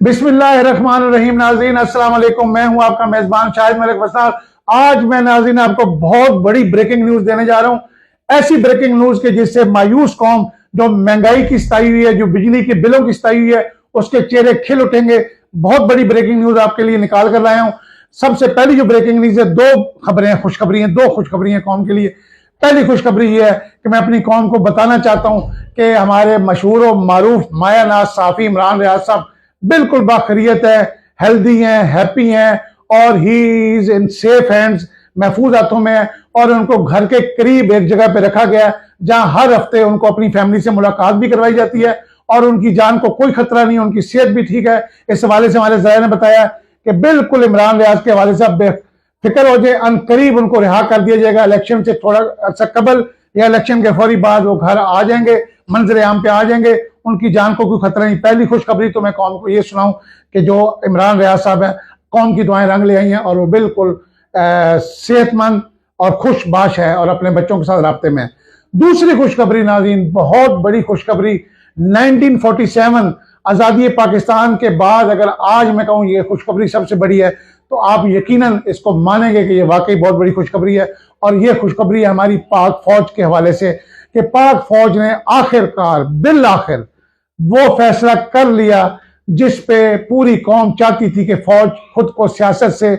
बिस्मिल्लाहिर्रहमानिर्रहीम। नाज़रीन अस्सलाम वालेकुम, मैं हूं आपका मेजबान शाहिद मलिक वसार। आज मैं नाज़रीन आपको बहुत बड़ी ब्रेकिंग न्यूज देने जा रहा हूं। ऐसी ब्रेकिंग न्यूज के जिससे मायूस कौम जो महंगाई की सताई हुई है, जो बिजली के बिलों की सताई हुई है, उसके चेहरे खिल उठेंगे। बहुत बड़ी ब्रेकिंग न्यूज आपके लिए निकाल कर लाया हूं। सबसे पहली जो ब्रेकिंग न्यूज है, दो खबरें खुशखबरी हैं, दो खुशखबरी हैं कौम के लिए। पहली खुशखबरी यह है कि मैं अपनी कौम को बताना चाहता हूं कि हमारे मशहूर और मारूफ मायानाज साफी इमरान रियाज साहब बिल्कुल बाखरियत है, हेल्दी हैं, हैप्पी हैं और he is in safe hands, महफूज हाथों में है। और उनको घर के करीब एक जगह पे रखा गया है जहां हर हफ्ते उनको अपनी फैमिली से मुलाकात भी करवाई जाती है और उनकी जान को कोई खतरा नहीं, उनकी सेहत भी ठीक है। इस हवाले से हमारे ज़राए ने बताया कि बिल्कुल इमरान रियाज के हवाले से बेफिक्र हो जाए, अनकरीब उनको रिहा कर दिया जाएगा। इलेक्शन से थोड़ा अर्सा कबल या इलेक्शन के फौरी बाद वो घर आ जाएंगे, मंजर आम पे आ जाएंगे, उनकी जान को कोई खतरा नहीं। पहली खुशखबरी तो मैं कौम को ये सुनाऊं कि जो इमरान रियाज साहब है, कौम की दुआएं रंग ले आई हैं और वो बिल्कुल सेहतमंद और खुशबाश है और अपने बच्चों के साथ राब्ते में है। दूसरी खुशखबरी नाज़रीन, बहुत बड़ी खुशखबरी। 1947 आज़ादी पाकिस्तान के बाद अगर आज मैं कहूँ ये खुशखबरी सबसे बड़ी है तो आप यकीनन इसको मानेंगे कि ये वाकई बहुत बड़ी खुशखबरी है। और ये खुशखबरी है हमारी पाक फौज के हवाले से कि पाक फौज ने आखिरकार बिल आखिर वो फैसला कर लिया जिस पे पूरी कौम चाहती थी कि फौज खुद को सियासत से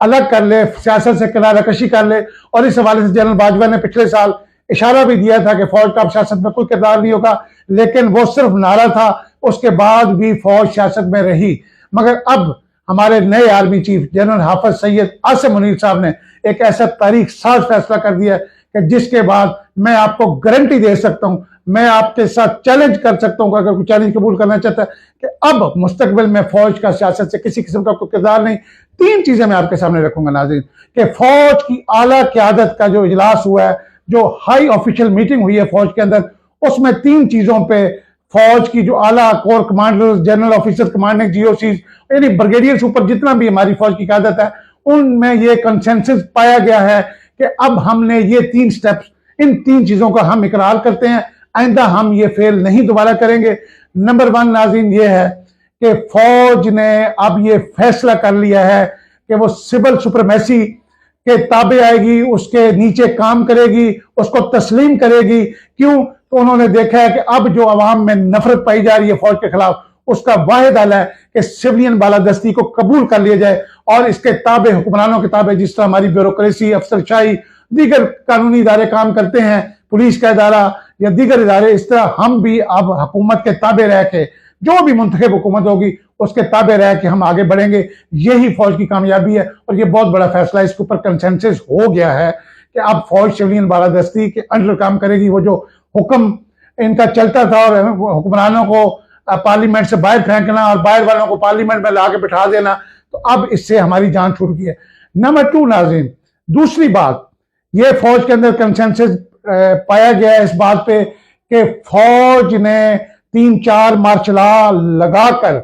अलग कर ले, सियासत से किनारा कशी कर ले। और इस हवाले से जनरल बाजवा ने पिछले साल इशारा भी दिया था कि फौज का अब सियासत में कोई किरदार नहीं होगा, लेकिन वो सिर्फ नारा था, उसके बाद भी फौज सियासत में रही। मगर अब हमारे नए आर्मी चीफ जनरल हाफिज सैयद आसिम मुनीर साहब ने एक ऐसा तारीख साज फैसला कर दिया कि जिसके बाद मैं आपको गारंटी दे सकता हूं, मैं आपके साथ चैलेंज कर सकता हूं, अगर कोई चैलेंज कबूल करना चाहता है, कि अब मुस्तकबिल में फौज का सियासत से किसी किस्म का कोई किरदार नहीं। तीन चीजें मैं आपके सामने रखूंगा नाज़रीन कि फौज की आला क़यादत का जो इजलास हुआ है, जो हाई ऑफिशियल मीटिंग हुई है फौज के अंदर, उसमें तीन चीजों पे फौज की जो आला core commander, general officer commanding GOC यानी ब्रिगेडियर्स ऊपर जितना भी हमारी फौज की क़यादत है, उनमें ये कंसेंसस पाया गया है कि अब हमने ये तीन स्टेप्स, इन तीन चीजों का हम इकरार करते हैं, आइंदा हम ये फेल नहीं दोबारा करेंगे। नंबर वन नाज़रीन ये है कि फौज ने अब ये फैसला कर लिया है कि वो सिविल सुपरमेसी के ताबे आएगी, उसके नीचे काम करेगी, उसको तस्लीम करेगी। क्यों? तो उन्होंने देखा है कि अब जो अवाम में नफरत पाई जा रही है फौज के खिलाफ, उसका वाहिद हल है कि सिविलियन बालादस्ती को कबूल कर लिया जाए और इसके ताबे हुक्मरानों के ताबे, जिस तरह हमारी ब्यूरोक्रेसी, अफसरशाही, दीगर कानूनी इदारे काम करते हैं, पुलिस का इदारा या दीगर इदारे, इस तरह हम भी अब हुकूमत के ताबे रह के, जो भी मुंतखब हुकूमत होगी उसके ताबे रह के हम आगे बढ़ेंगे। यही फौज की कामयाबी है और ये बहुत बड़ा फैसला, इसके ऊपर कंसेंसस हो गया है कि अब फौज सिविलियन बालादस्ती के अंडर काम करेगी। वो जो हुक्म इनका चलता था और हुक्मरानों को पार्लियामेंट से बाहर फेंकना और बाहर वालों को पार्लियामेंट में लाके बिठा देना, तो अब इससे हमारी जान छूट गई है। नंबर टू नाज़रीन, दूसरी बात, ये फौज के अंदर कंसेंसस पाया गया है इस बात पे कि फौज ने 3-4 मार्शल लॉ लगाकर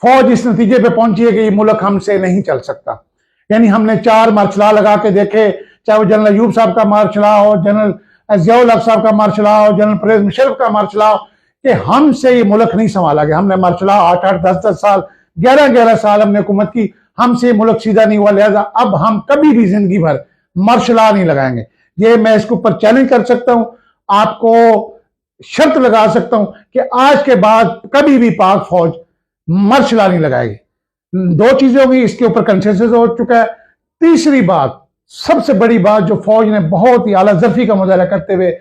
फौज इस नतीजे पे पहुंची है कि ये मुल्क हमसे नहीं चल सकता। यानी हमने 4 मार्शल लॉ लगा के देखे, चाहे वो जनरल अयूब साहब का मार्शल लॉ हो, जनरल जियाउल हक साहब का मार्शल लॉ हो, जनरल परवेज मुशर्रफ का मार्शल लॉ हो, कि हमसे ये मुल्क नहीं संभाला गया। हमने मार्शल लॉ 8-8, 10-10 साल, 11-11 साल हमने हुकूमत की, हमसे मुल्क सीधा नहीं हुआ। लिहाजा अब हम कभी भी जिंदगी भर मार्शल लॉ नहीं लगाएंगे। ये मैं इसके ऊपर चैलेंज कर सकता हूं, आपको शर्त लगा सकता हूं कि आज के बाद कभी भी पाक फौज मार्शल लॉ नहीं लगाएगी। दो चीजें होगी, इसके ऊपर कंसेंसस हो चुका है। तीसरी बात, सबसे बड़ी बात, जो फौज ने बहुत ही आला ज़र्फी का मुजाहरा करते हुए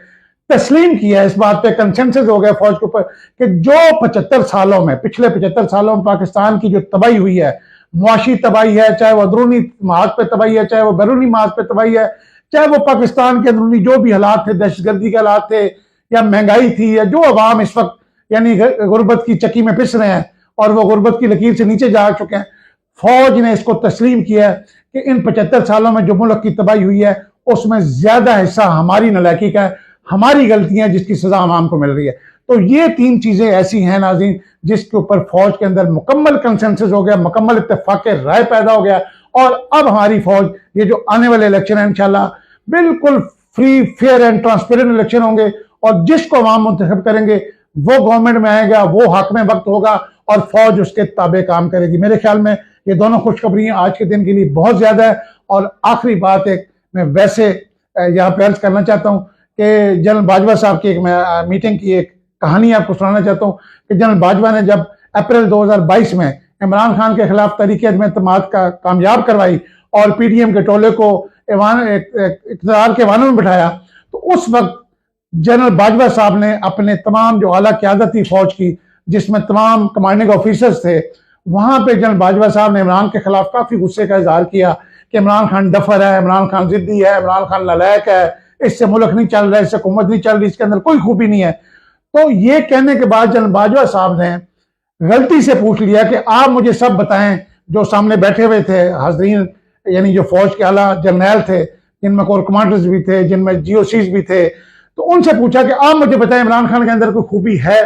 तस्लीम किया है, इस बात पे कंसेंसस हो गया फौज के ऊपर कि जो 75 सालों में, पिछले 75 सालों में पाकिस्तान की जो तबाही हुई है, मुआशी तबाही है, चाहे वो अंदरूनी महाज पे तबाही है, चाहे वो बैरूनी महाज पे तबाही है, चाहे वो पाकिस्तान के अंदरूनी जो भी हालात थे, दहशतगर्दी के हालात थे या महंगाई थी, या जो अवाम इस वक्त यानी गुर्बत की चक्की में पिस रहे हैं और वो गुर्बत की लकीर से नीचे जा चुके हैं, फौज ने इसको तस्लीम किया है कि इन 75 सालों में जो मुल्क की तबाही हुई है उसमें ज्यादा हिस्सा हमारी नालायकी का है, हमारी गलतियां, जिसकी सजा आवाम को मिल रही है। तो ये तीन चीजें ऐसी हैं नाज़रीन जिसके ऊपर फौज के अंदर मुकम्मल कंसेंसस हो गया, मुकम्मल इत्तेफाक राय पैदा हो गया। और अब हमारी फौज, ये जो आने वाले इलेक्शन है इंशाल्लाह बिल्कुल free, fair and transparent election होंगे और जिसको अवाम मुंतखब करेंगे वो गवर्नमेंट में आएगा, वो हक में वक्त होगा और फौज उसके ताबे काम करेगी। मेरे ख्याल में ये दोनों खुशखबरी आज के दिन के लिए बहुत ज्यादा है। और आखिरी बात एक मैं वैसे यहाँ पे अर्ज करना चाहता हूँ कि जनरल बाजवा साहब की एक मैं मीटिंग की एक कहानी आपको सुनाना चाहता हूँ कि जनरल बाजवा ने जब अप्रैल 2022 में इमरान खान के खिलाफ तरीके अदम एतमाद का कामयाब करवाई और पीडीएम के टोले को इक़्तिदार के वानों में बिठाया, तो उस वक्त जनरल बाजवा साहब ने अपने तमाम जो आला क़यादत थी फौज की, जिसमें तमाम कमांडिंग ऑफिसर्स थे, वहां पे जनरल बाजवा साहब ने इमरान के खिलाफ काफी गुस्से का इजहार किया कि इमरान खान डफर है, इमरान खान जिद्दी है, इमरान खान नालायक है, इससे मुल्क नहीं चल रहा है, इससे हुकूमत नहीं चल रही, इसके अंदर कोई खूबी नहीं है। तो ये कहने के बाद जनरल बाजवा साहब ने गलती से पूछ लिया कि आप मुझे सब बताएं, जो सामने बैठे हुए थे हाजरीन, यानी जो फौज के आला जर्नैल थे, जिनमें कोर कमांडर्स भी थे, जिनमें जीओसीज भी थे, तो उनसे पूछा कि आप मुझे बताएं इमरान खान के अंदर कोई खूबी है।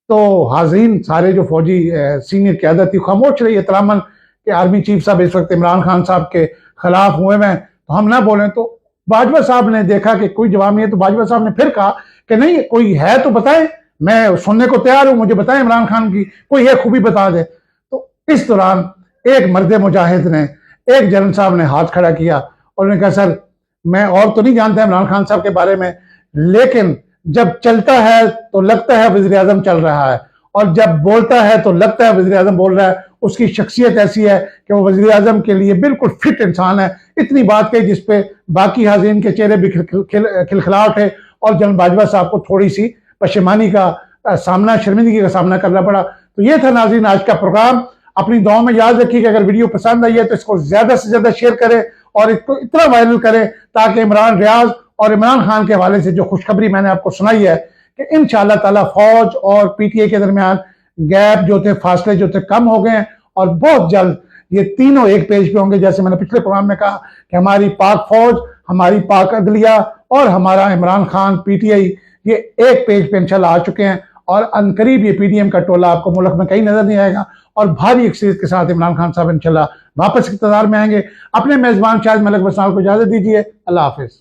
तो हाजरीन सारे जो फौजी सीनियर क़यादत थी खामोश रही एहतरामन कि आर्मी चीफ साहब इस वक्त इमरान खान साहब के खिलाफ हुए में, तो हम ना बोलें। तो बाजवा साहब ने देखा कि कोई जवाब नहीं है, तो बाजवा साहब ने फिर कहा कि नहीं, कोई है तो बताएं, मैं सुनने को तैयार हूं, मुझे बताएं इमरान खान की कोई है खूबी बता दे। तो इस दौरान एक मर्द मुजाहिद ने, एक जनरल साहब ने हाथ खड़ा किया और उन्होंने कहा, सर मैं और तो नहीं जानता इमरान खान साहब के बारे में, लेकिन जब चलता है तो लगता है वज़ीर आज़म चल रहा है, और जब बोलता है तो लगता है वज़ीर आज़म बोल रहा है। उसकी शख्सियत ऐसी है कि वो वज़ीर आज़म के लिए बिल्कुल फिट इंसान है। इतनी बात कही जिसपे बाकी हाज़रीन के चेहरे भी खिलखिलाहट है और जनरल बाजवा साहब को थोड़ी सी पशेमानी का सामना, शर्मिंदगी का सामना करना पड़ा। तो ये था नाज़रीन आज का प्रोग्राम। अपनी दुआओं में याद रखिए कि अगर वीडियो पसंद आई है तो इसको ज्यादा से ज्यादा शेयर करें और इसको इतना वायरल करें ताकि इमरान रियाज और इमरान खान के हवाले से जो खुशखबरी मैंने आपको सुनाई है कि इंशाअल्लाह ताला फौज और पीटीए के दरमियान गैप जो थे, फासले जो थे, कम हो गए हैं और बहुत जल्द ये तीनों एक पेज पे होंगे। जैसे मैंने पिछले प्रोग्राम में कहा कि हमारी पाक फौज, हमारी पाक अदलिया और हमारा इमरान खान पीटीआई ये एक पेज पे इंशाल्लाह आ चुके हैं और अनकरीब ये पीडीएम का टोला आपको मुल्क में कहीं नजर नहीं आएगा और भारी अक्सरियत के साथ इमरान खान साहब इंशाल्लाह वापस इक़्तिदार में आएंगे। अपने मेजबान शाहिद मलिक वसाल को इजाजत दीजिए। अल्लाह हाफिज।